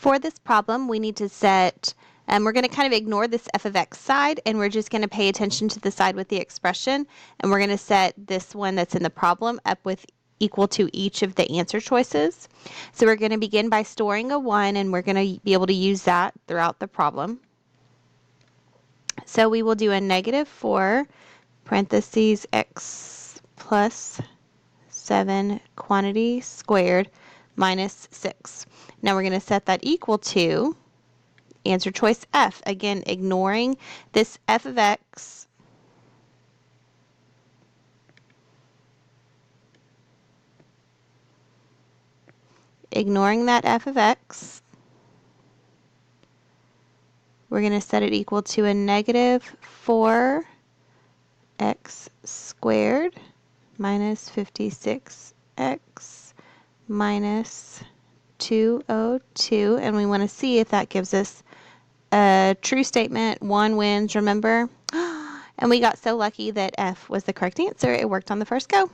For this problem, we need to set, we're going to kind of ignore this f of x side, and we're just going to pay attention to the side with the expression, and we're going to set this one that's in the problem up with equal to each of the answer choices. So we're going to begin by storing a 1, and we're going to be able to use that throughout the problem. So we will do a -4 parentheses x plus 7 quantity squared minus 6. Now we're going to set that equal to answer choice F. Again, ignoring this f of x. Ignoring that f of x. We're going to set it equal to a -4 x squared minus 56x minus 202, and we want to see if that gives us a true statement. 1 wins, remember? And we got so lucky that F was the correct answer. It worked on the first go.